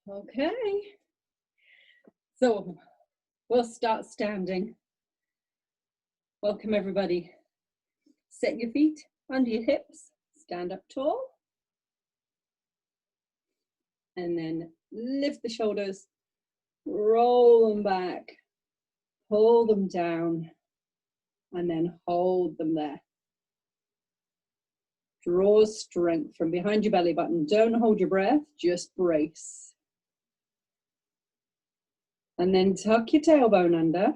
Okay, so we'll start standing. Welcome everybody. Set your feet under your hips, stand up tall, and then lift the shoulders, roll them back, pull them down, and then hold them there. Draw strength from behind your belly button. Don't hold your breath, just brace. And then tuck your tailbone under,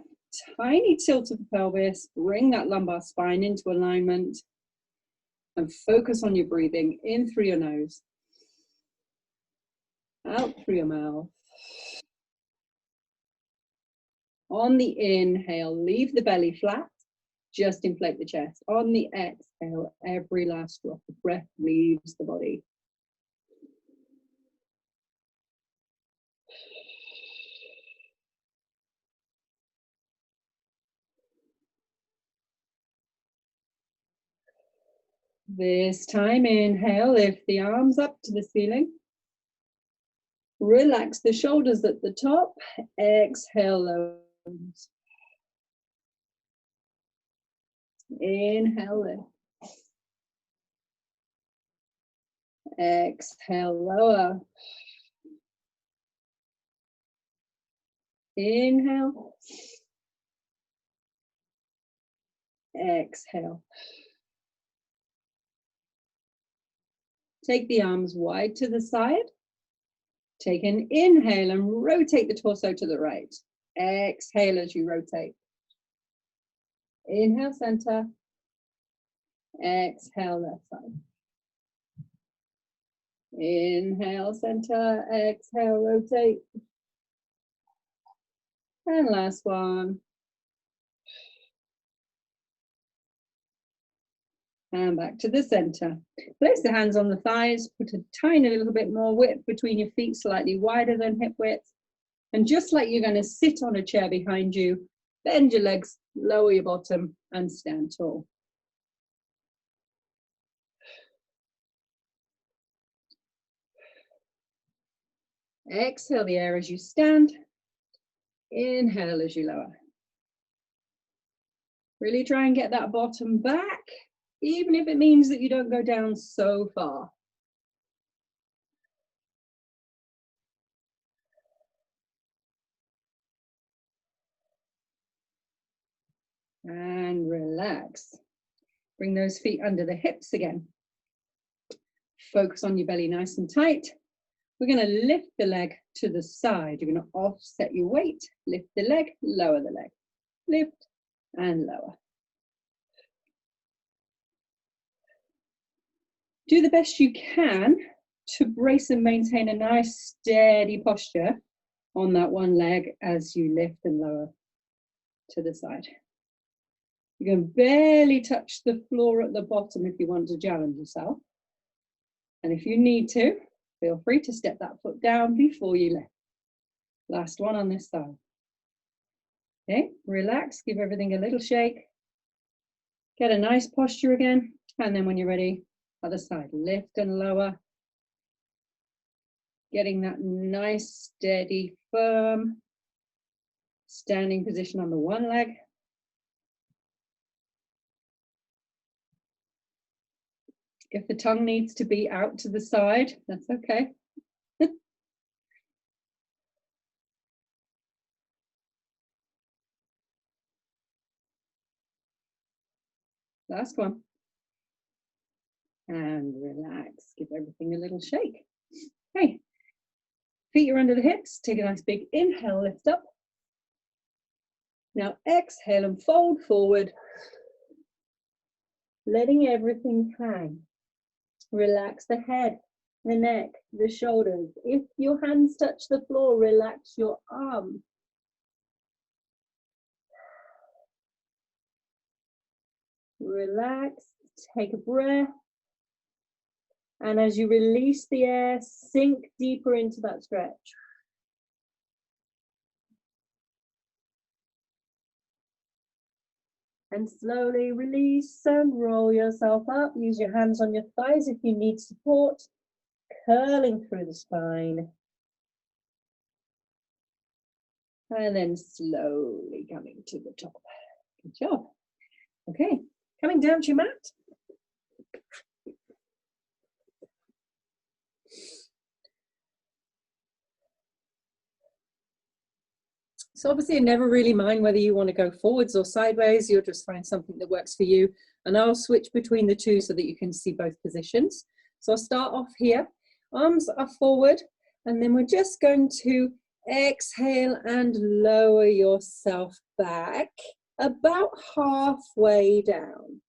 tiny tilt of the pelvis, bring that lumbar spine into alignment, and focus on your breathing in through your nose, out through your mouth. On the inhale, leave the belly flat, just inflate the chest. On the exhale, every last drop of breath leaves the body. This time, inhale, lift the arms up to the ceiling. Relax the shoulders at the top. Exhale, lower. Inhale, lift. Exhale, lower. Inhale. Exhale. Take the arms wide to the side. Take an inhale and rotate the torso to the right. Exhale as you rotate. Inhale, center. Exhale, left side. Inhale, center. Exhale, rotate. And last one. And back to the center. Place the hands on the thighs, put a tiny little bit more width between your feet, slightly wider than hip width. And just like you're going to sit on a chair behind you, bend your legs, lower your bottom, and stand tall. Exhale the air as you stand. Inhale as you lower. Really try and get that bottom back, even if it means that you don't go down so far. And relax. Bring those feet under the hips again. Focus on your belly nice and tight. We're going to lift the leg to the side. You're going to offset your weight. Lift the leg, lower the leg. Lift and lower. Do the best you can to brace and maintain a nice steady posture on that one leg as you lift and lower to the side. You can barely touch the floor at the bottom if you want to challenge yourself. And if you need to, feel free to step that foot down before you lift. Last one on this side. Okay, relax, give everything a little shake. Get a nice posture again. And then when you're ready, other side, lift and lower. Getting that nice, steady, firm standing position on the one leg. If the tongue needs to be out to the side, that's okay. Last one. And relax, give everything a little shake. Okay, feet are under the hips. Take a nice big inhale, lift up. Now exhale and fold forward, letting everything hang. Relax the head, the neck, the shoulders. If your hands touch the floor, relax your arms. Relax, take a breath. And as you release the air, sink deeper into that stretch. And slowly release and roll yourself up. Use your hands on your thighs if you need support. Curling through the spine. And then slowly coming to the top. Good job. Okay, coming down to your mat. So obviously I never really mind whether you want to go forwards or sideways. You'll just find something that works for you. And I'll switch between the two so that you can see both positions. So I'll start off here. Arms are forward, and then we're just going to exhale and lower yourself back about halfway down.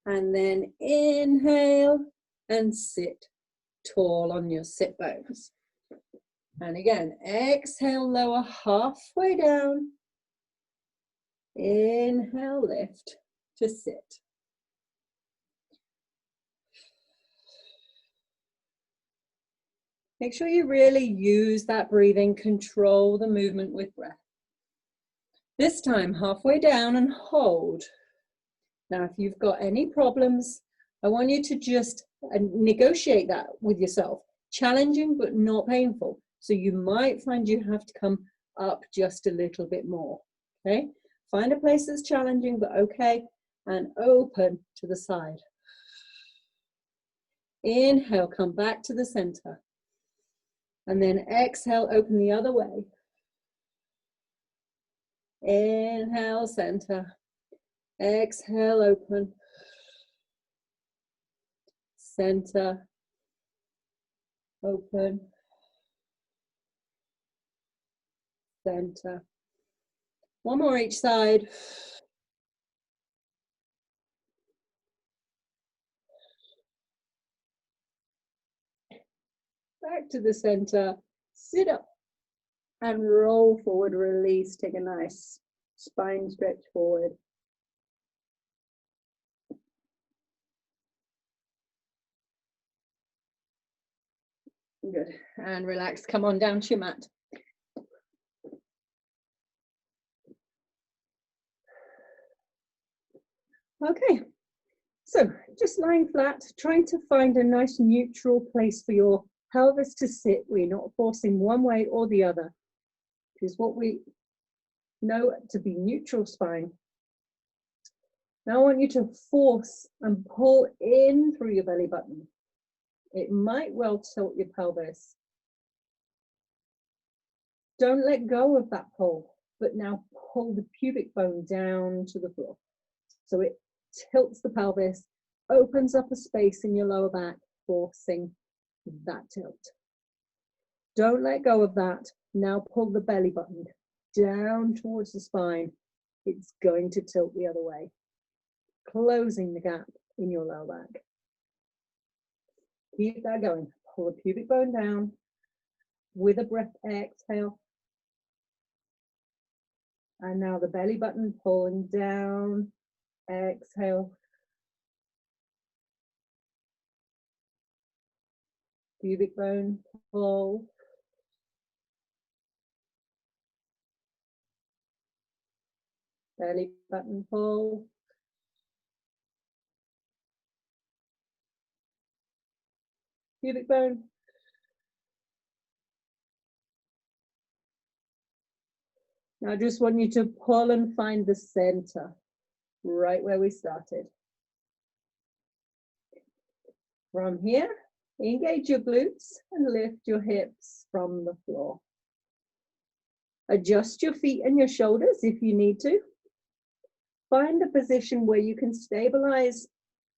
And then inhale and sit tall on your sit bones. And again, exhale, lower halfway down. Inhale, lift to sit. Make sure you really use that breathing, control the movement with breath. This time, halfway down and hold. Now, if you've got any problems, I want you to just negotiate that with yourself. Challenging, but not painful. So you might find you have to come up just a little bit more, okay? Find a place that's challenging, but okay, and open to the side. Inhale, come back to the center. And then exhale, open the other way. Inhale, center. Exhale, open. Center. Open. Center. One more each side. Back to the center. Sit up and roll forward, release. Take a nice spine stretch forward. Good. And relax. Come on down to your mat. Okay. So just lying flat, trying to find a nice neutral place for your pelvis to sit. We're not forcing one way or the other. Is what we know to be neutral spine. Now I want you to force and pull in through your belly button. It might well tilt your pelvis. Don't let go of that pull, but now pull the pubic bone down to the floor. So it tilts the pelvis, opens up a space in your lower back, forcing that tilt. Don't let go of that. Now pull the belly button down towards the spine. It's going to tilt the other way, closing the gap in your lower back. Keep that going. Pull the pubic bone down with a breath, exhale. And now the belly button pulling down, exhale. Pubic bone, pull. Belly button, pull. Pubic bone. Now I just want you to pull and find the center, right where we started. From here, engage your glutes and lift your hips from the floor. Adjust your feet and your shoulders if you need to. Find a position where you can stabilize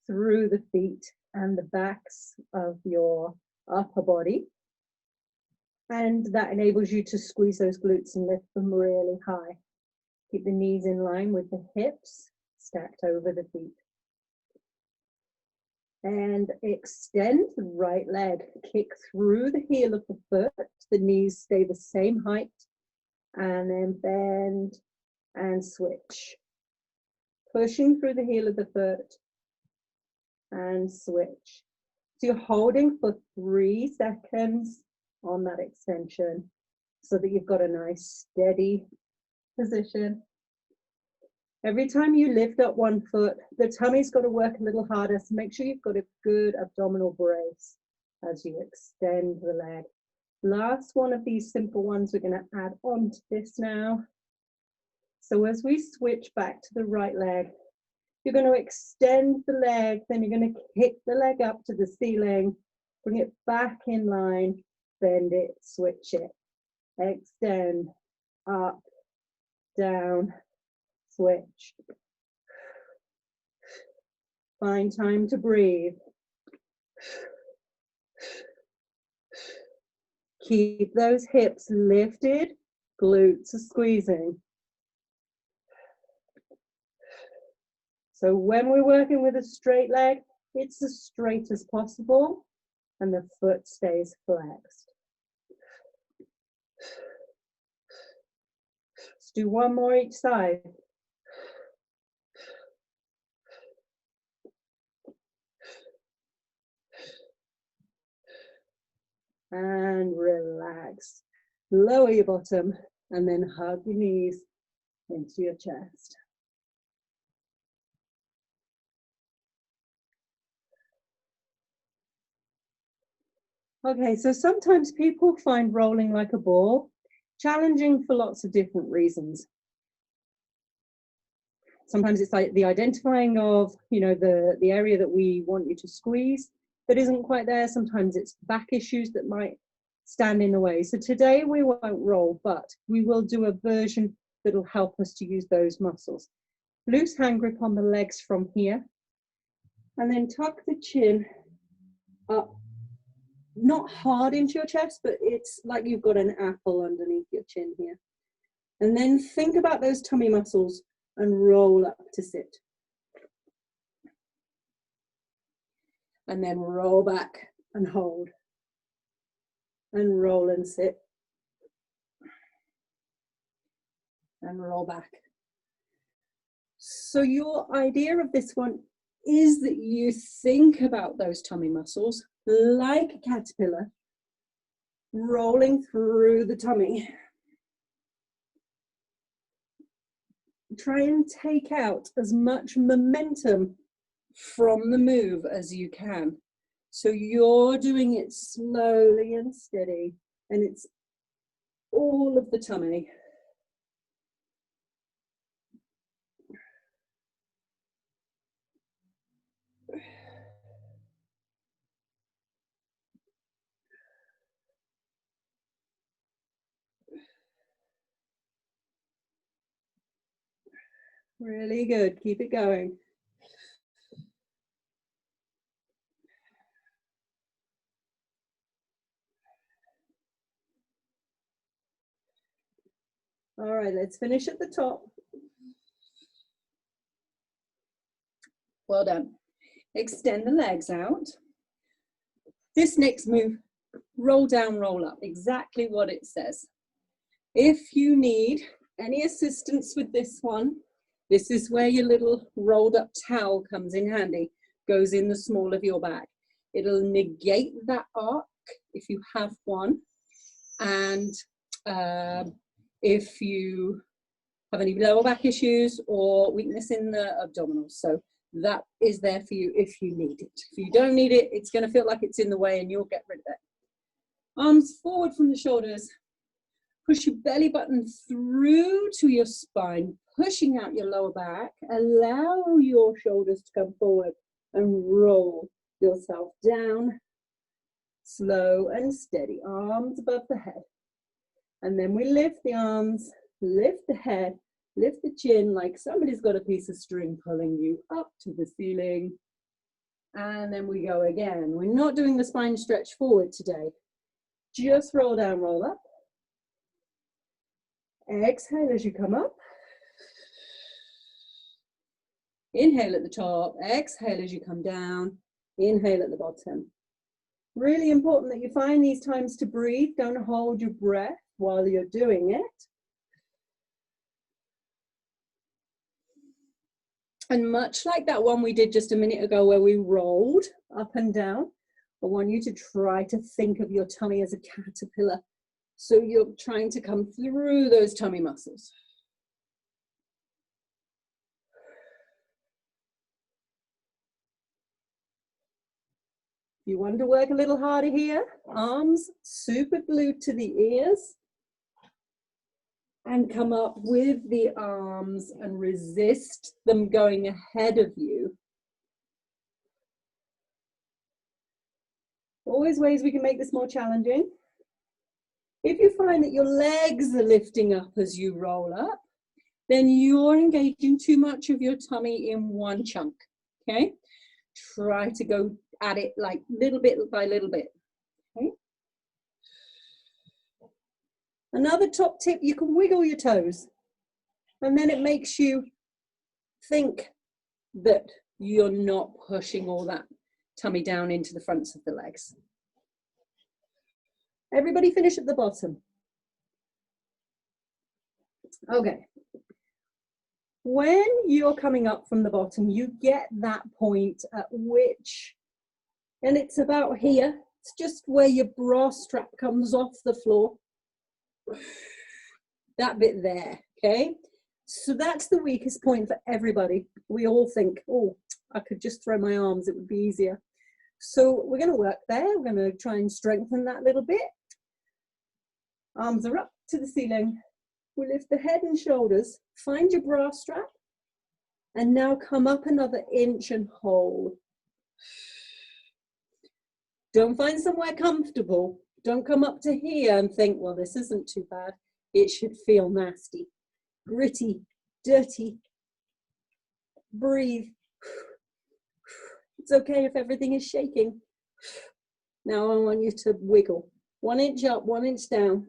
through the feet and the backs of your upper body. And that enables you to squeeze those glutes and lift them really high. Keep the knees in line with the hips, stacked over the feet. And extend the right leg. Kick through the heel of the foot. The knees stay the same height. And then bend and switch. Pushing through the heel of the foot and switch. So you're holding for 3 seconds on that extension so that you've got a nice steady position. Every time you lift up one foot, the tummy's got to work a little harder, so make sure you've got a good abdominal brace as you extend the leg. Last one of these simple ones we're going to add on to this now. So as we switch back to the right leg, you're going to extend the leg, then you're going to kick the leg up to the ceiling, bring it back in line, bend it, switch it, extend, up, down, switch. Find time to breathe. Keep those hips lifted, glutes are squeezing. So when we're working with a straight leg, it's as straight as possible and the foot stays flexed. Let's do one more each side. And relax. Lower your bottom and then hug your knees into your chest. Okay, so sometimes people find rolling like a ball challenging for lots of different reasons. Sometimes it's like the identifying of, the area that we want you to squeeze that isn't quite there. Sometimes it's back issues that might stand in the way. So today we won't roll, but we will do a version that'll help us to use those muscles. Loose hand grip on the legs from here, and then tuck the chin up, not hard into your chest, but it's like you've got an apple underneath your chin here. And then think about those tummy muscles and roll up to sit. And then roll back and hold. And roll and sit. And roll back. So your idea of this one is that you think about those tummy muscles like a caterpillar rolling through the tummy. Try and take out as much momentum from the move as you can. So you're doing it slowly and steady, and it's all of the tummy. Really good. Keep it going. All right, let's finish at the top. Well done. Extend the legs out. This next move, roll down, roll up, exactly what it says. If you need any assistance with this one, this is where your little rolled up towel comes in handy, goes in the small of your back. It'll negate that arc if you have one. And if you have any lower back issues or weakness in the abdominals. So that is there for you if you need it. If you don't need it, it's going to feel like it's in the way and you'll get rid of it. Arms forward from the shoulders. Push your belly button through to your spine, pushing out your lower back. Allow your shoulders to come forward and roll yourself down. Slow and steady, arms above the head. And then we lift the arms, lift the head, lift the chin like somebody's got a piece of string pulling you up to the ceiling. And then we go again. We're not doing the spine stretch forward today. Just roll down, roll up. Exhale as you come up. Inhale at the top, exhale as you come down, inhale at the bottom. Really important that you find these times to breathe. Don't hold your breath while you're doing it. And much like that one we did just a minute ago where we rolled up and down, I want you to try to think of your tummy as a caterpillar. So you're trying to come through those tummy muscles. You want to work a little harder here, arms super glued to the ears. And come up with the arms and resist them going ahead of you. Always ways we can make this more challenging. If you find that your legs are lifting up as you roll up, then you're engaging too much of your tummy in one chunk, okay? Try to go at it like little bit by little bit, okay? Another top tip, you can wiggle your toes, and then it makes you think that you're not pushing all that tummy down into the fronts of the legs. Everybody finish at the bottom. Okay. When you're coming up from the bottom, you get that point at which, and it's about here, it's just where your bra strap comes off the floor. That bit there, okay? So that's the weakest point for everybody. We all think, oh, I could just throw my arms, it would be easier. So we're going to work there. We're going to try and strengthen that little bit. Arms are up to the ceiling. We lift the head and shoulders. Find your bra strap. And now come up another inch and hold. Don't find somewhere comfortable. Don't come up to here and think, well, this isn't too bad. It should feel nasty, gritty, dirty. Breathe. It's okay if everything is shaking. Now I want you to wiggle. 1 inch up, 1 inch down.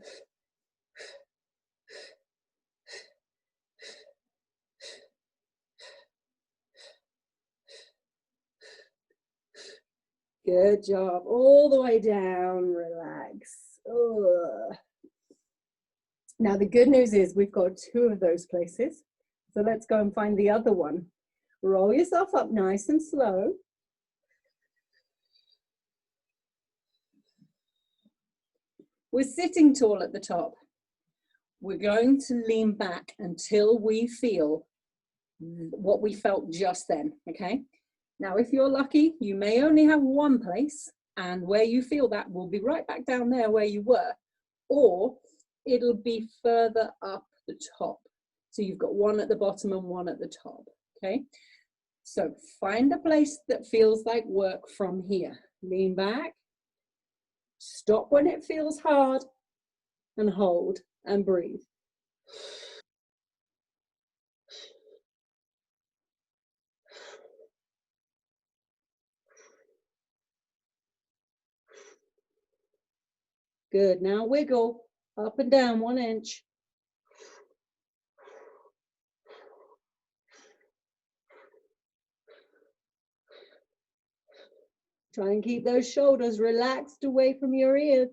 Good job. All the way down, relax. Ugh. Now the good news is we've got 2 of those places. So let's go and find the other one. Roll yourself up nice and slow. We're sitting tall at the top. We're going to lean back until we feel what we felt just then, okay? Now, if you're lucky, you may only have one place, and where you feel that will be right back down there where you were, or it'll be further up the top. So you've got one at the bottom and one at the top, okay? So find a place that feels like work from here. Lean back. Stop when it feels hard and hold and breathe. Good, now wiggle up and down 1 inch. Try and keep those shoulders relaxed away from your ears.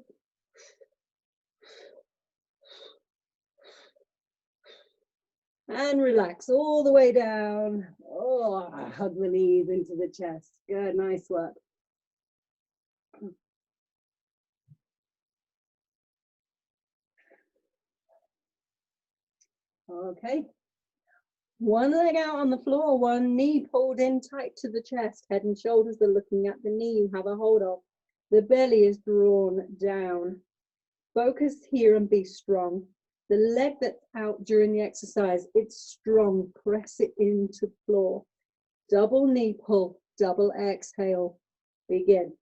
And relax all the way down. Oh, hug the knees into the chest. Good, nice work. Okay. One leg out on the floor, one knee pulled in tight to the chest. Head and shoulders are looking at the knee you have a hold of. The belly is drawn down. Focus here and be strong. The leg that's out during the exercise, it's strong. Press it into the floor. Double knee pull, double exhale. Begin.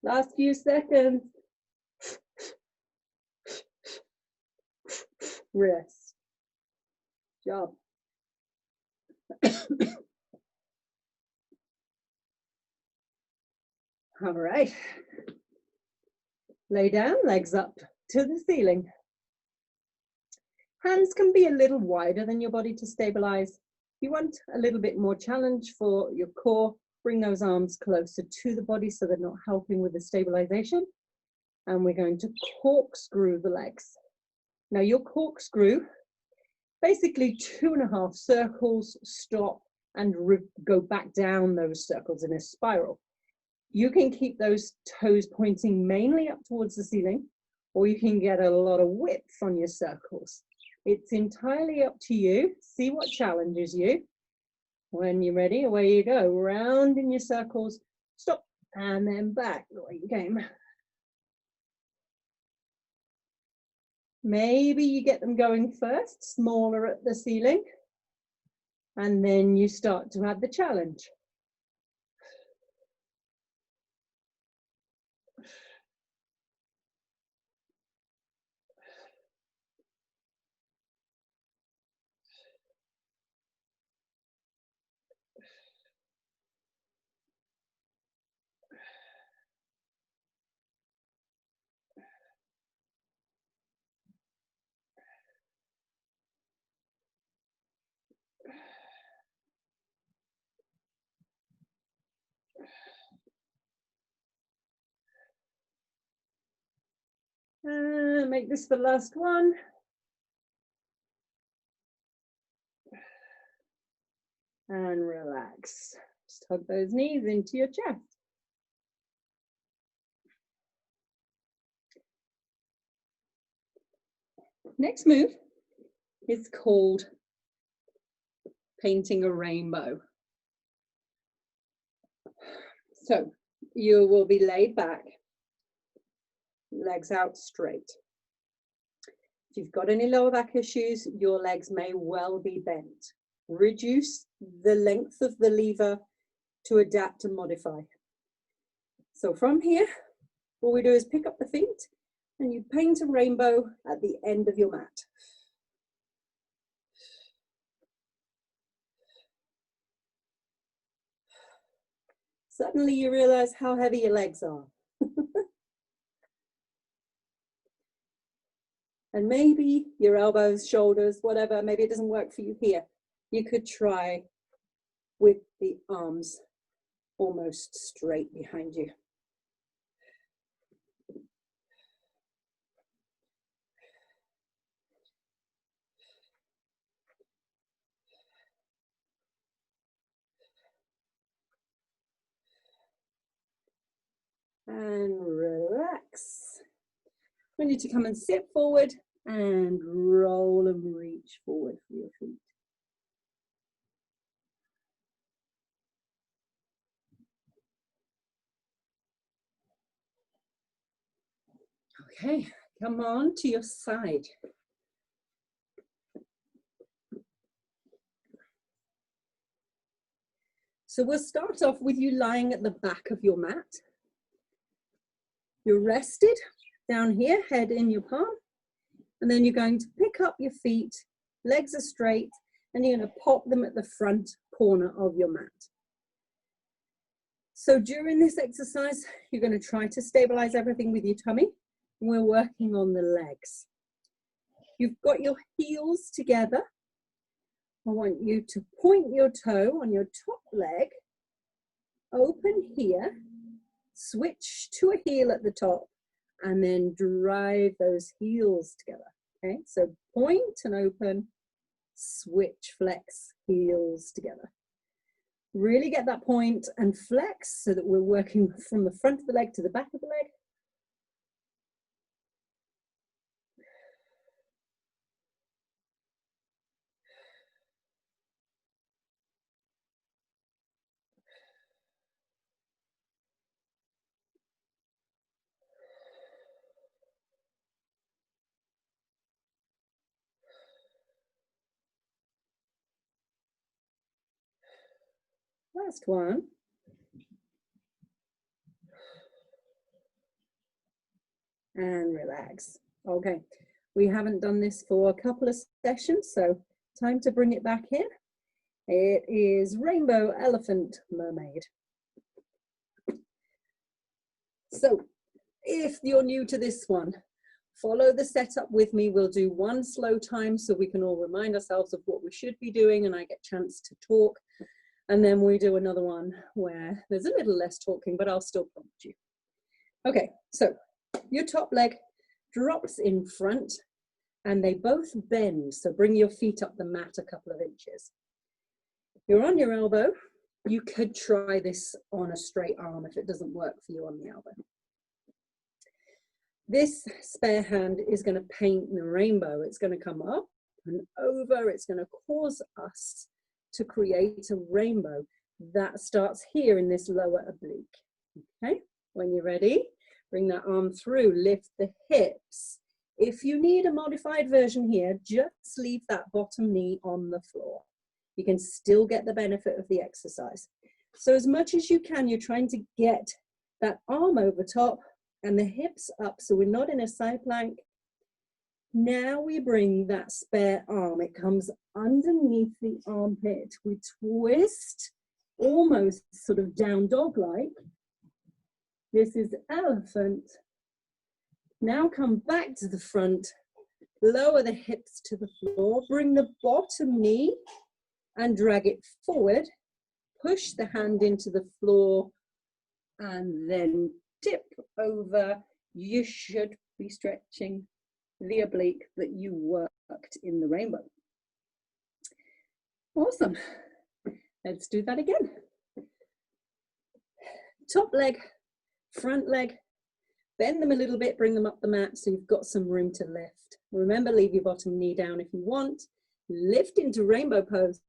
Last few seconds. Rest. Job. All right. Lay down, legs up to the ceiling. Hands can be a little wider than your body to stabilize. If you want a little bit more challenge for your core, bring those arms closer to the body so they're not helping with the stabilization. And we're going to corkscrew the legs. Now your corkscrew, basically 2.5 circles, stop, and go back down those circles in a spiral. You can keep those toes pointing mainly up towards the ceiling, or you can get a lot of width on your circles. It's entirely up to you. See what challenges you. When you're ready, away you go. Round in your circles, stop, and then back the way you came. Maybe you get them going first, smaller at the ceiling, and then you start to add the challenge. Make this the last one. And relax. Just hug those knees into your chest. Next move is called painting a rainbow. So you will be laid back, legs out straight. If you've got any lower back issues, your legs may well be bent. Reduce the length of the lever to adapt and modify. So from here, all we do is pick up the feet and you paint a rainbow at the end of your mat. Suddenly you realize how heavy your legs are. And maybe your elbows, shoulders, whatever, maybe it doesn't work for you here. You could try with the arms almost straight behind you. And relax. We need to come and sit forward and roll and reach forward for your feet. Okay, come on to your side. So we'll start off with you lying at the back of your mat. You're rested down here, head in your palm, and then you're going to pick up your feet, legs are straight, and you're going to pop them at the front corner of your mat. So during this exercise, you're going to try to stabilize everything with your tummy. We're working on the legs. You've got your heels together. I want you to point your toe on your top leg, open here, switch to a heel at the top, and then drive those heels together. Okay, so point and open, switch, flex, heels together. Really get that point and flex so that we're working from the front of the leg to the back of the leg. Last one. And relax. Okay, we haven't done this for a couple of sessions, so time to bring it back in. It is Rainbow Elephant Mermaid. So if you're new to this one, follow the setup with me. We'll do one slow time so we can all remind ourselves of what we should be doing and I get a chance to talk. And then we do another one where there's a little less talking, but I'll still prompt you. Okay, so Your top leg drops in front and they both bend. So bring your feet up the mat a couple of inches. You're on your elbow. You could try this on a straight arm if it doesn't work for you on the elbow. This spare hand is going to paint the rainbow. It's going to come up and over. It's going to cause us to create a rainbow that starts here in this lower oblique. Okay, when you're ready, bring that arm through, lift the hips. If you need a modified version here, just leave that bottom knee on the floor. You can still get the benefit of the exercise. So as much as you can, you're trying to get that arm over top and the hips up so we're not in a side plank. Now we bring that spare arm. It comes underneath the armpit. We twist, almost sort of down dog-like. This is elephant. Now come back to the front. Lower the hips to the floor. Bring the bottom knee and drag it forward. Push the hand into the floor and then tip over. You should be stretching the oblique that you worked in the rainbow. Awesome. Let's do that again. Top leg, front leg, bend them a little bit, bring them up the mat so you've got some room to lift. Remember, leave your bottom knee down if you want. Lift into rainbow pose.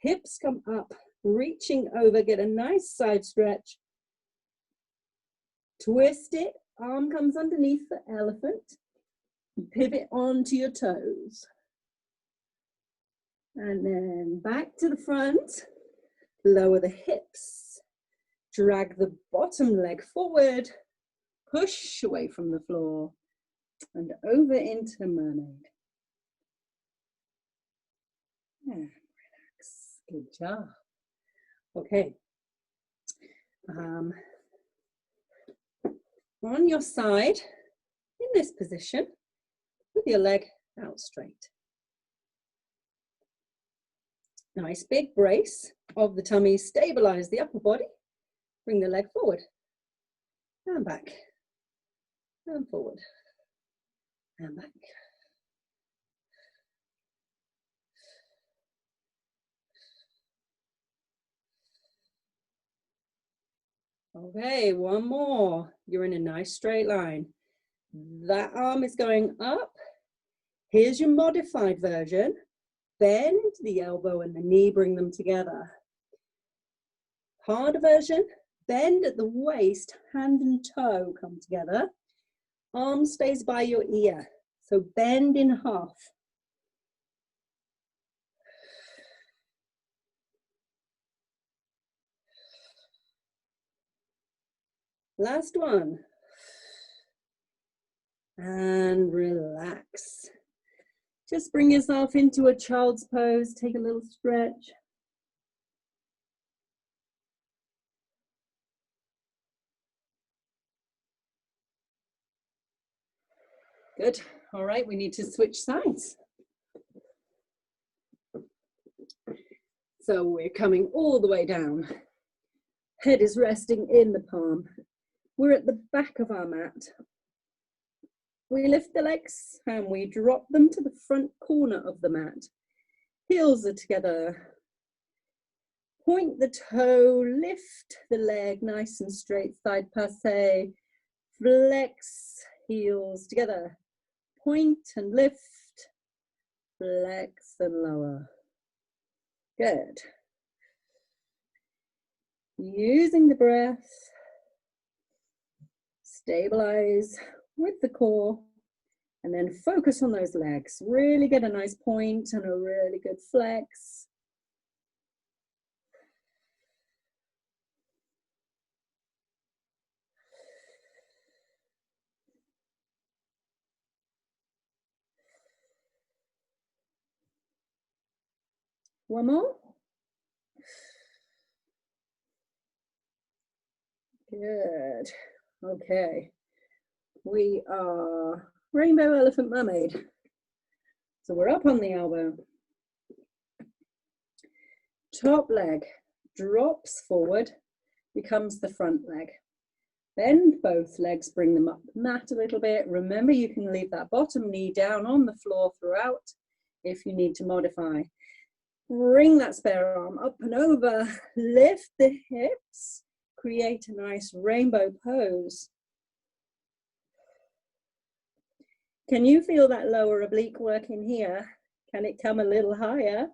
Hips come up, reaching over, get a nice side stretch. Twist it, arm comes underneath the elephant. Pivot onto your toes. And then back to the front. Lower the hips. Drag the bottom leg forward. Push away from the floor. And over into mermaid. Yeah, relax. Good job. Okay. On your side, in this position, with your leg out straight. Nice big brace of the tummy, stabilize the upper body, bring the leg forward, and back, and forward, and back. Okay, one more. You're in a nice straight line. That arm is going up. Here's your modified version. Bend the elbow and the knee, bring them together. Harder version, bend at the waist, hand and toe come together. Arm stays by your ear, so bend in half. Last one. And relax. Just bring yourself into a child's pose, take a little stretch. Good. All right, we need to switch sides. So we're coming all the way down. Head is resting in the palm. We're at the back of our mat. We lift the legs and we drop them to the front corner of the mat. Heels are together. Point the toe, lift the leg nice and straight, side passe. Flex, heels together. Point and lift, flex and lower. Good. Using the breath, stabilize with the core, and then focus on those legs. Really get a nice point and a really good flex. One more. Good. Okay. We are rainbow elephant mermaid. So we're up on the elbow. Top leg drops forward, becomes the front leg. Bend both legs, bring them up the mat a little bit. Remember, you can leave that bottom knee down on the floor throughout if you need to modify. Bring that spare arm up and over, lift the hips, create a nice rainbow pose. Can you feel that lower oblique working here? Can it come a little higher?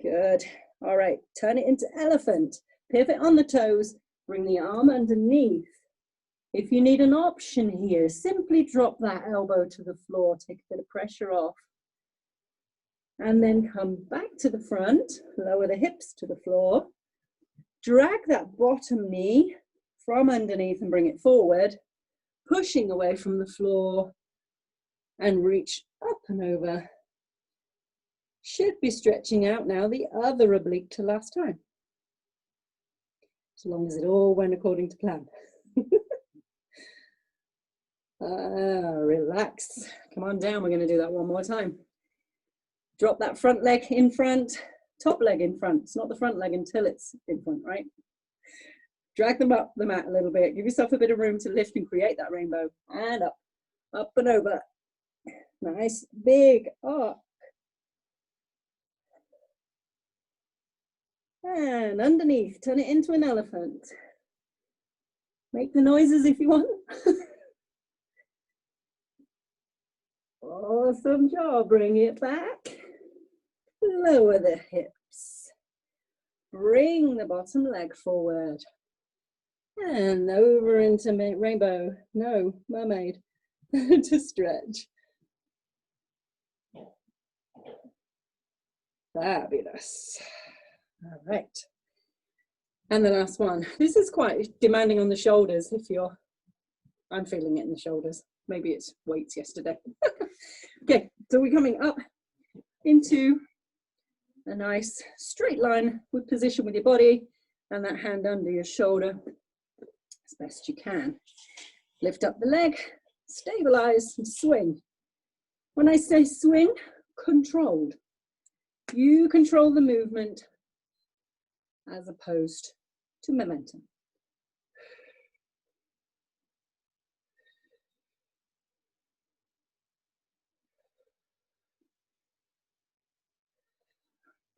Good. All right, turn it into elephant. Pivot on the toes, bring the arm underneath. If you need an option here, simply drop that elbow to the floor, take a bit of pressure off. And then come back to the front, lower the hips to the floor. Drag that bottom knee from underneath and bring it forward, pushing away from the floor and reach up and over. Should be stretching out now the other oblique to last time. As long as it all went according to plan. Relax. Come on down, we're going to do that one more time. Drop that front leg in front, top leg in front. It's not the front leg until it's in front, right? Drag them up the mat a little bit. Give yourself a bit of room to lift and create that rainbow. And up and over. Nice, big arc. And underneath, turn it into an elephant. Make the noises if you want. Awesome job, bring it back. Lower the hips. Bring the bottom leg forward. And over into rainbow, no, mermaid, to stretch. Fabulous. All right. And the last one. This is quite demanding on the shoulders if you're, I'm feeling it in the shoulders. Maybe it's weights yesterday. Okay, so we're coming up into a nice straight line with position with your body and that hand under your shoulder as best you can. Lift up the leg, stabilize and swing. When I say swing, controlled. You control the movement as opposed to momentum.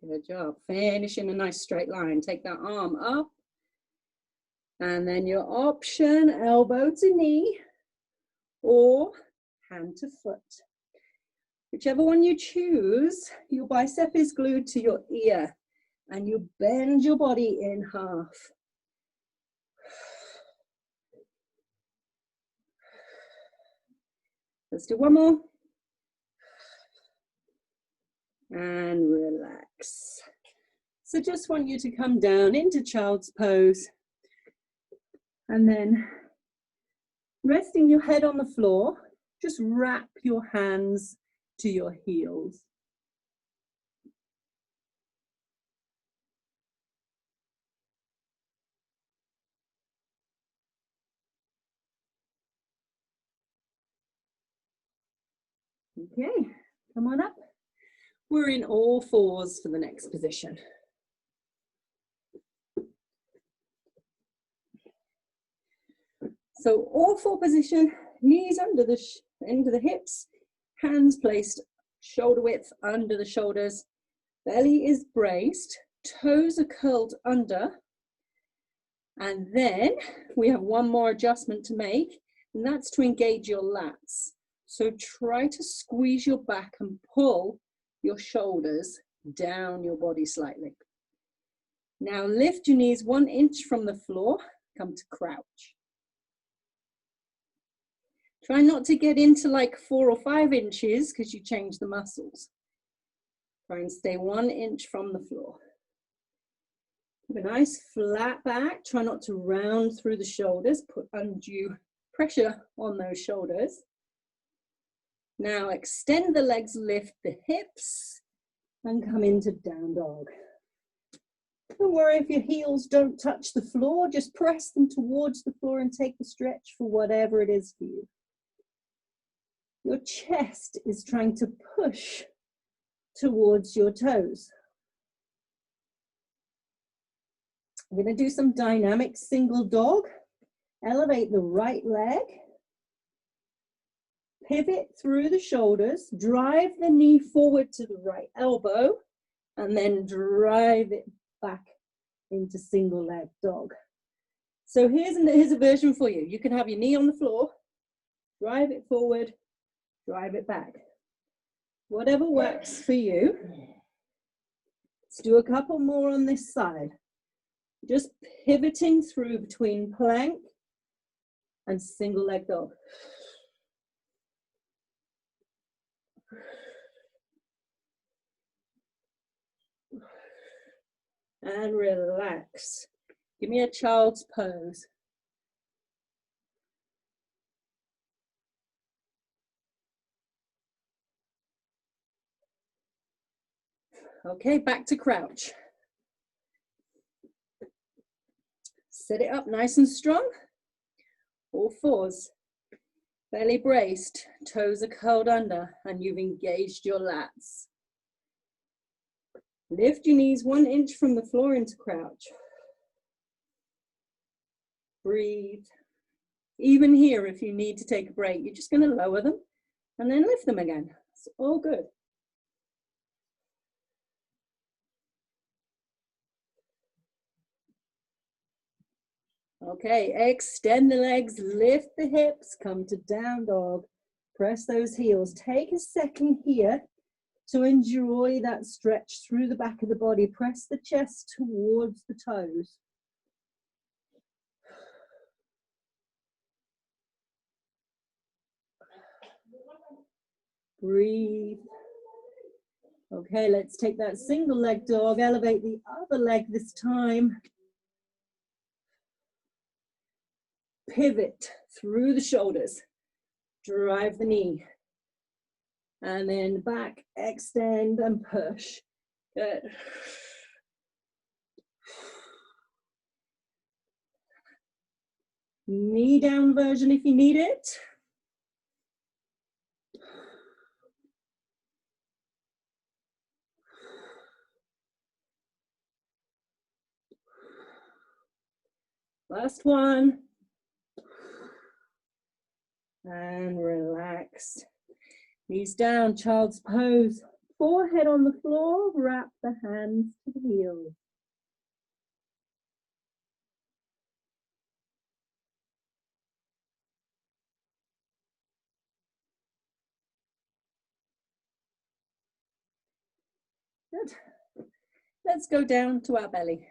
Good job. Finish in a nice straight line. Take that arm up. And then your option, elbow to knee or hand to foot. Whichever one you choose, your bicep is glued to your ear and you bend your body in half. Let's do one more. And relax. So just want you to come down into child's pose and then resting your head on the floor, just wrap your hands to your heels. Okay, come on up. We're in all fours for the next position. So all four position, knees under the hips, hands placed shoulder width under the shoulders, belly is braced, toes are curled under, and then we have one more adjustment to make, and that's to engage your lats. So try to squeeze your back and pull your shoulders down your body slightly. Now lift your knees 1 inch from the floor, come to crouch. Try not to get into like 4 or 5 inches because you change the muscles. Try and stay 1 inch from the floor. Keep a nice flat back. Try not to round through the shoulders. Put undue pressure on those shoulders. Now extend the legs, lift the hips, and come into down dog. Don't worry if your heels don't touch the floor. Just press them towards the floor and take the stretch for whatever it is for you. Your chest is trying to push towards your toes. I'm going to do some dynamic single dog Elevate the right leg. Pivot through the shoulders. Drive the knee forward to the right elbow. And then drive it back into single leg dog. So here's a version for you. You can have your knee on the floor. Drive it forward. Drive it back. Whatever works for you. Let's do a couple more on this side. Just pivoting through between plank and single leg dog. And relax. Give me a child's pose. Okay, back to crouch. Sit it up nice and strong. All fours. Belly braced, toes are curled under, and you've engaged your lats. Lift your knees 1 inch from the floor into crouch. Breathe. Even here, if you need to take a break, you're just going to lower them and then lift them again. It's all good. Okay, extend the legs, lift the hips, come to down dog. Press those heels. Take a second here to enjoy that stretch through the back of the body. Press the chest towards the toes. Breathe. Okay, let's take that single leg dog. Elevate the other leg this time. Pivot through the shoulders. Drive the knee. And then back, extend and push. Good. Knee down version if you need it. Last one. And relax. Knees down, child's pose. Forehead on the floor, wrap the hands to the heels. Good. Let's go down to our belly.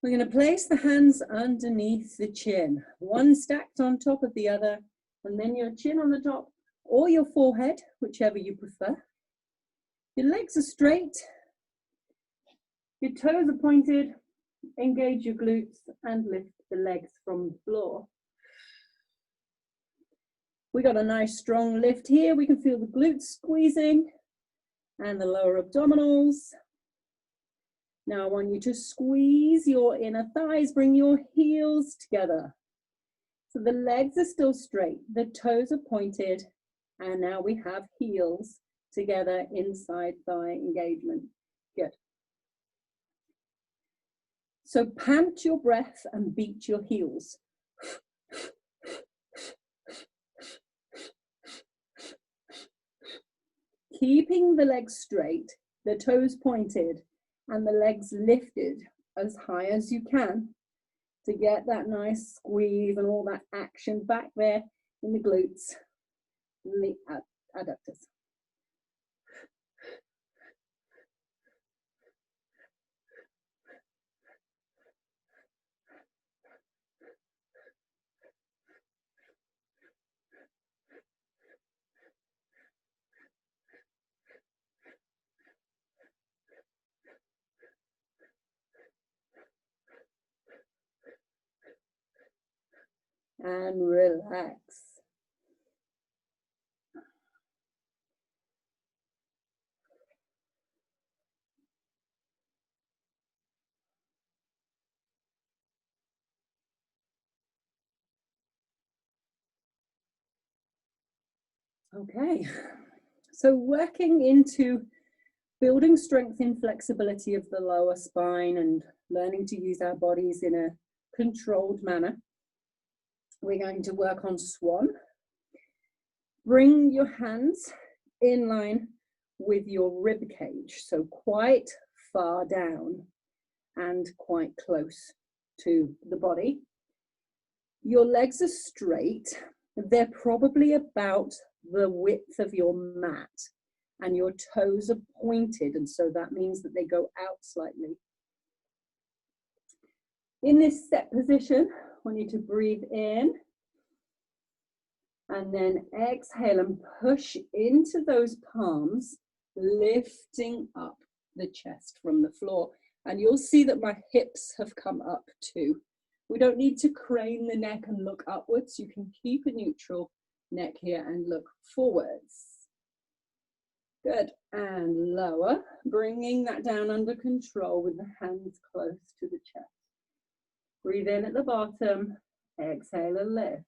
We're going to place the hands underneath the chin, one stacked on top of the other, and then your chin on the top or your forehead, whichever you prefer. Your legs are straight, your toes are pointed, engage your glutes and lift the legs from the floor. We got a nice strong lift here. We can feel the glutes squeezing and the lower abdominals. Now I want you to squeeze your inner thighs, bring your heels together. So the legs are still straight, the toes are pointed, and now we have heels together, inside thigh engagement. Good. So pant your breath and beat your heels. Keeping the legs straight, the toes pointed, and the legs lifted as high as you can to get that nice squeeze and all that action back there in the glutes and the adductors. And relax. Okay, so working into building strength in flexibility of the lower spine and learning to use our bodies in a controlled manner. We're going to work on swan. Bring your hands in line with your rib cage, so quite far down and quite close to the body. Your legs are straight. They're probably about the width of your mat, and your toes are pointed, and so that means that they go out slightly. In this set position, I want you to breathe in and then exhale and push into those palms, lifting up the chest from the floor. And you'll see that my hips have come up too. We don't need to crane the neck and look upwards. You can keep a neutral neck here and look forwards. Good, and lower, bringing that down under control with the hands close to the chest. Breathe in at the bottom, exhale and lift.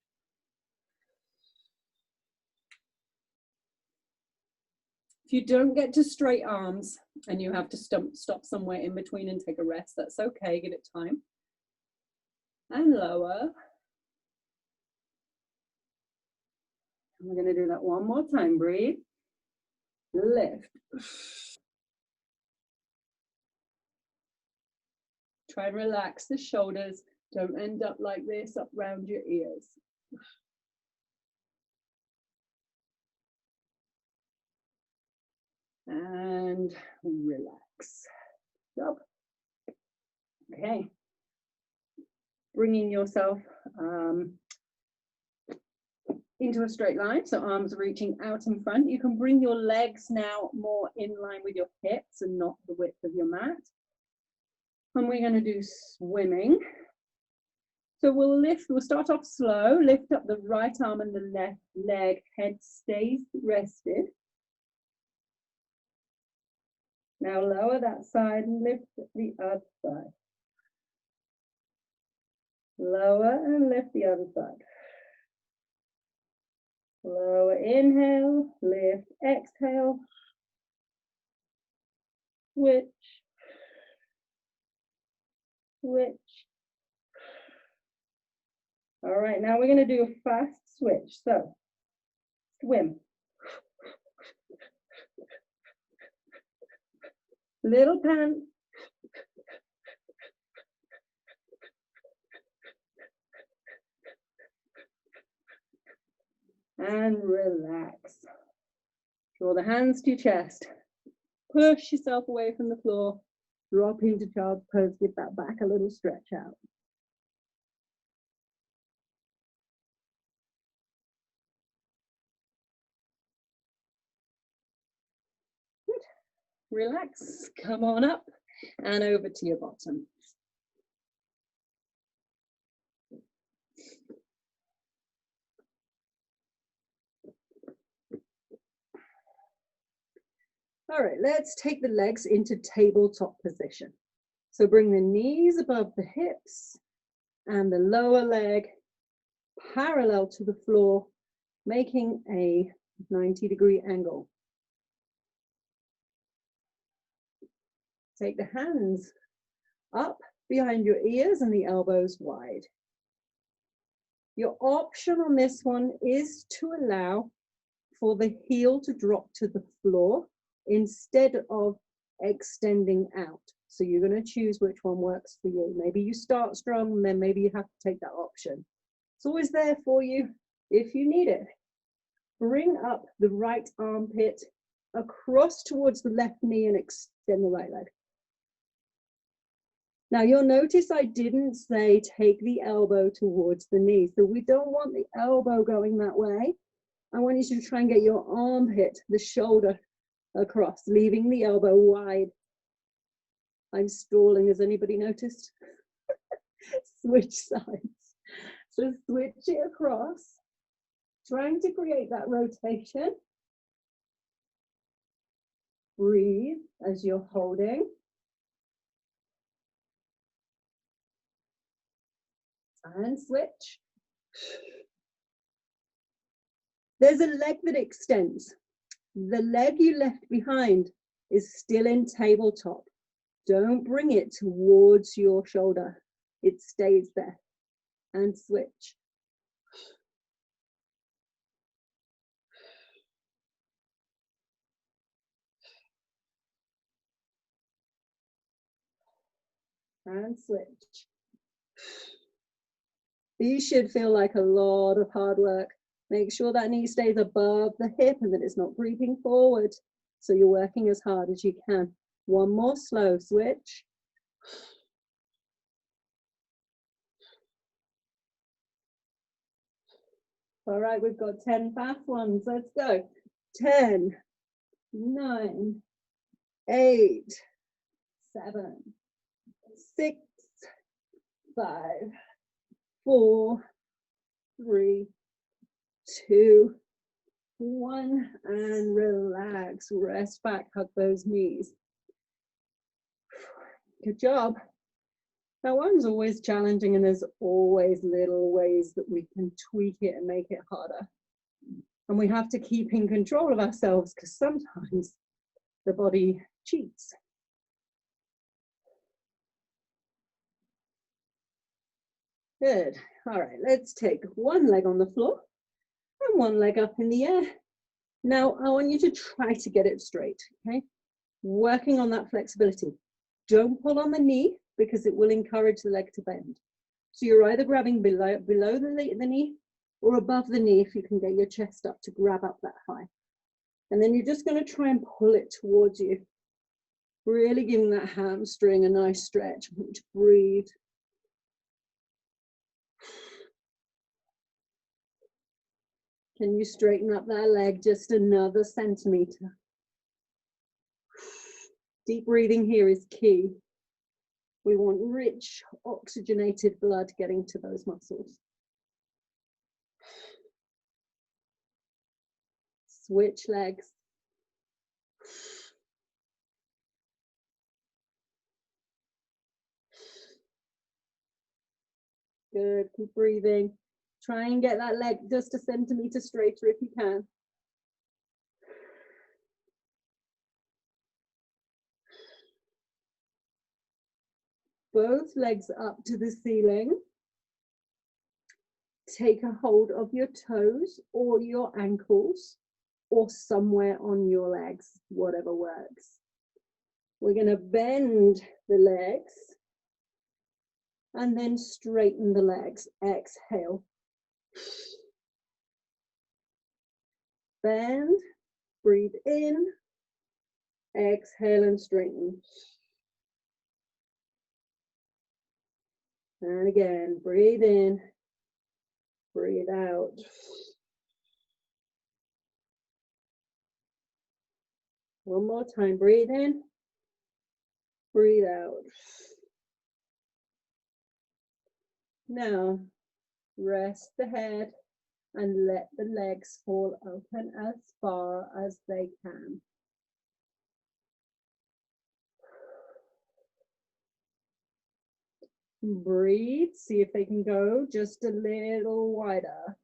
If you don't get to straight arms and you have to stop somewhere in between and take a rest, that's okay, give it time. And lower. And we're going to do that one more time. Breathe. Lift. Try and relax the shoulders. Don't end up like this, up round your ears. And relax. Up. Okay. Bringing yourself into a straight line, so arms reaching out in front. You can bring your legs now more in line with your hips and not the width of your mat. And we're going to do swimming. So we'll start off slow, lift up the right arm and the left leg, head stays rested. Now lower that side and lift the other side. Lower and lift the other side. Lower, inhale, lift, exhale. Switch. Switch. All right, now we're going to do a fast switch. So, swim. Little pant. And relax. Draw the hands to your chest. Push yourself away from the floor. Drop into child's pose. Give that back a little stretch out. Good. Relax. Come on up and over to your bottom. All right, let's take the legs into tabletop position. So bring the knees above the hips and the lower leg parallel to the floor, making a 90-degree angle. Take the hands up behind your ears and the elbows wide. Your option on this one is to allow for the heel to drop to the floor instead of extending out. So you're going to choose which one works for you. Maybe you start strong and then maybe you have to take that option. It's always there for you if you need it. Bring up the right armpit across towards the left knee and extend the right leg. Now you'll notice I didn't say take the elbow towards the knee. So we don't want the elbow going that way. I want you to try and get your armpit, the shoulder across, leaving the elbow wide. I'm stalling, has anybody noticed? Switch sides. So switch it across, trying to create that rotation. Breathe as you're holding. And switch. There's a leg that extends. The leg you left behind is still in tabletop. Don't bring it towards your shoulder. It stays there. And switch. And switch. These should feel like a lot of hard work. Make sure that knee stays above the hip and that it's not creeping forward. So you're working as hard as you can. One more slow switch. All right, we've got 10 fast ones. Let's go. 10, 9, 8, 7, 6, 5, 4, 3, 2, 1, and relax. Rest back, hug those knees. Good job. That one's always challenging, and there's always little ways that we can tweak it and make it harder. And we have to keep in control of ourselves because sometimes the body cheats. Good. All right, let's take one leg on the floor and one leg up in the air. Now, I want you to try to get it straight, okay? Working on that flexibility. Don't pull on the knee because it will encourage the leg to bend. So you're either grabbing below the knee or above the knee if you can get your chest up to grab up that high. And then you're just going to try and pull it towards you. Really giving that hamstring a nice stretch. Breathe. Can you straighten up that leg just another centimeter? Deep breathing here is key. We want rich, oxygenated blood getting to those muscles. Switch legs. Good, keep breathing. Try and get that leg just a centimeter straighter if you can. Both legs up to the ceiling. Take a hold of your toes or your ankles or somewhere on your legs, whatever works. We're going to bend the legs and then straighten the legs. Exhale. Bend, breathe in, exhale and straighten. And again, breathe in, breathe out. One more time, breathe in, breathe out. Now, rest the head and let the legs fall open as far as they can. Breathe, see if they can go just a little wider.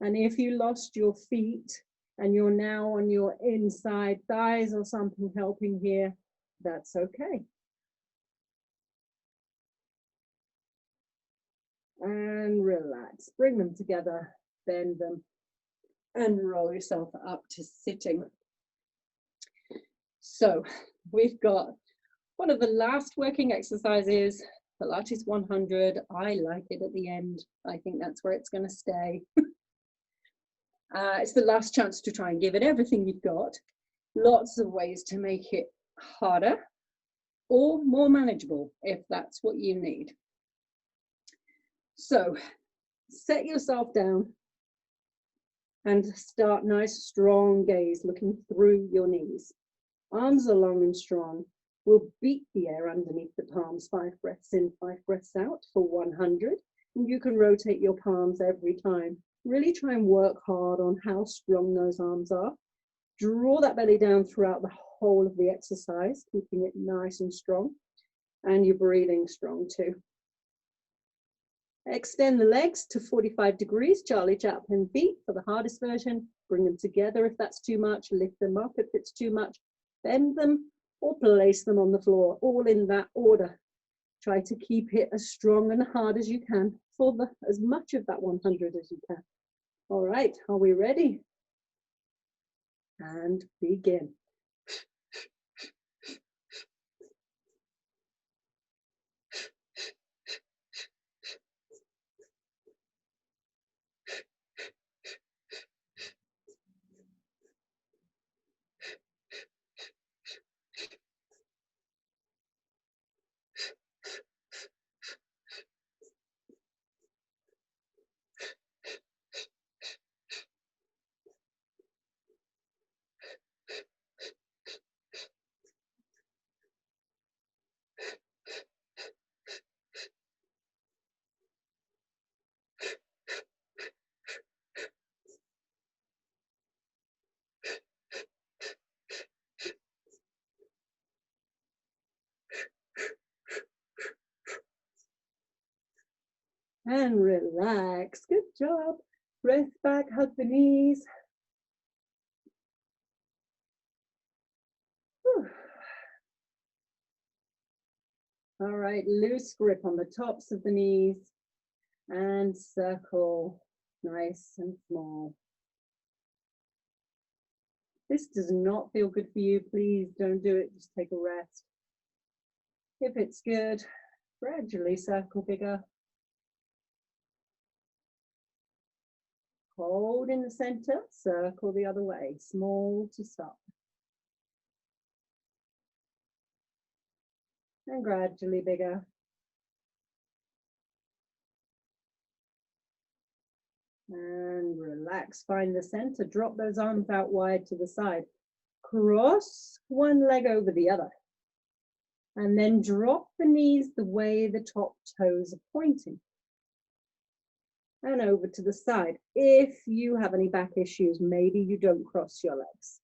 And if you lost your feet and you're now on your inside thighs or something helping here, that's okay. And relax, bring them together, bend them, and roll yourself up to sitting. So we've got one of the last working exercises, Pilates 100. I like it at the end. I think that's where it's going to stay. It's the last chance to try and give it everything you've got. Lots of ways to make it harder or more manageable if that's what you need. So set yourself down and start nice strong gaze looking through your knees. Arms are long and strong. We'll beat the air underneath the palms. 5 breaths in, 5 breaths out for 100. And you can rotate your palms every time. Really try and work hard on how strong those arms are. Draw that belly down throughout the whole of the exercise, keeping it nice and strong. And you're breathing strong too. Extend the legs to 45 degrees, Charlie Chaplin feet for the hardest version. Bring them together if that's too much. Lift them up if it's too much. Bend them or place them on the floor, all in that order. Try to keep it as strong and hard as you can for as much of that 100 as you can. All right, are we ready? And begin. And relax. Good job. Breath back, hug the knees. Whew. All right, loose grip on the tops of the knees and circle nice and small. This does not feel good for you, please don't do it, just take a rest. If it's good, gradually circle bigger. Hold in the center, circle the other way, small to stop. And gradually bigger. And relax, find the center, drop those arms out wide to the side. Cross one leg over the other. And then drop the knees the way the top toes are pointing. And over to the side. If you have any back issues, maybe you don't cross your legs.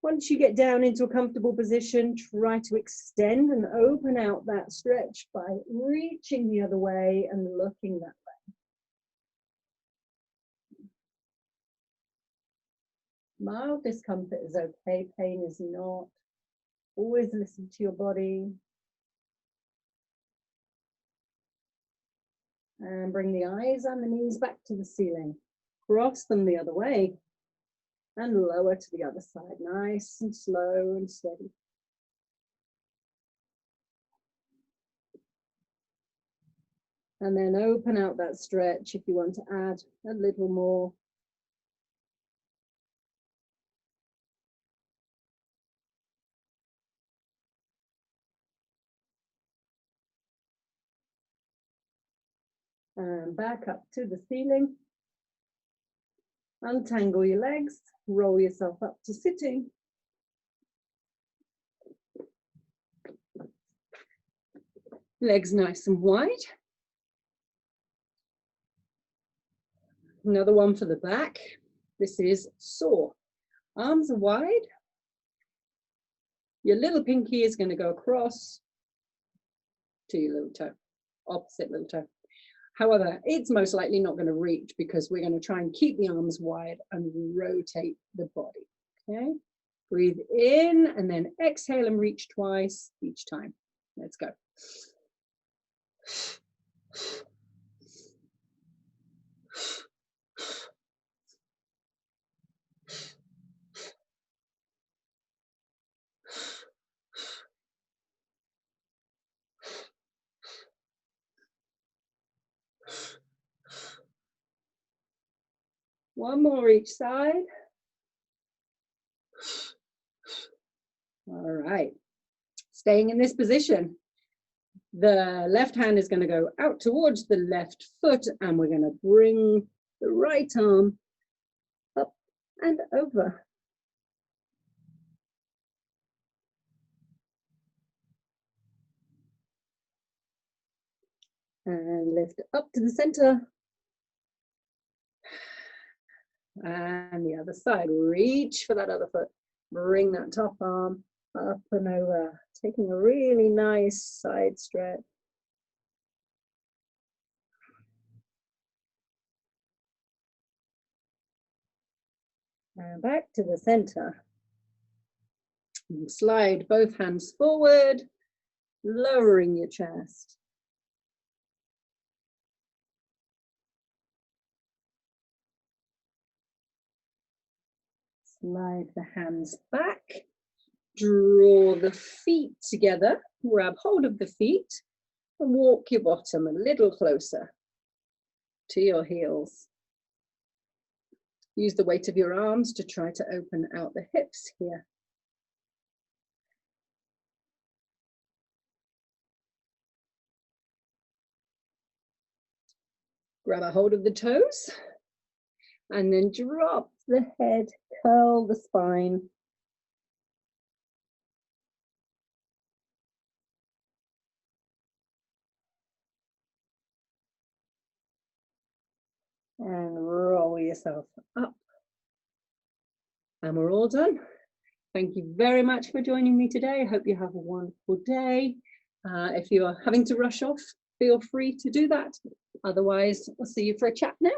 Once you get down into a comfortable position, try to extend and open out that stretch by reaching the other way and looking that way. Mild discomfort is okay, pain is not. Always listen to your body. And bring the eyes and the knees back to the ceiling. Cross them the other way. And lower to the other side. Nice and slow and steady. And then open out that stretch if you want to add a little more. And back up to the ceiling. Untangle your legs, roll yourself up to sitting. Legs nice and wide. Another one for the back. This is saw. Arms are wide. Your little pinky is going to go across to your little toe, opposite little toe. However, it's most likely not going to reach because we're going to try and keep the arms wide and rotate the body. Okay, breathe in and then exhale and reach twice each time. Let's go. One more each side. All right, staying in this position. The left hand is going to go out towards the left foot and we're going to bring the right arm up and over. And lift up to the center. And the other side, reach for that other foot. Bring that top arm up and over, taking a really nice side stretch. And back to the center. And slide both hands forward, lowering your chest. Slide the hands back, draw the feet together, grab hold of the feet and walk your bottom a little closer to your heels. Use the weight of your arms to try to open out the hips here. Grab a hold of the toes and then drop the head, curl the spine. And roll yourself up. And we're all done. Thank you very much for joining me today. I hope you have a wonderful day. If you are having to rush off, feel free to do that. Otherwise, I'll see you for a chat now.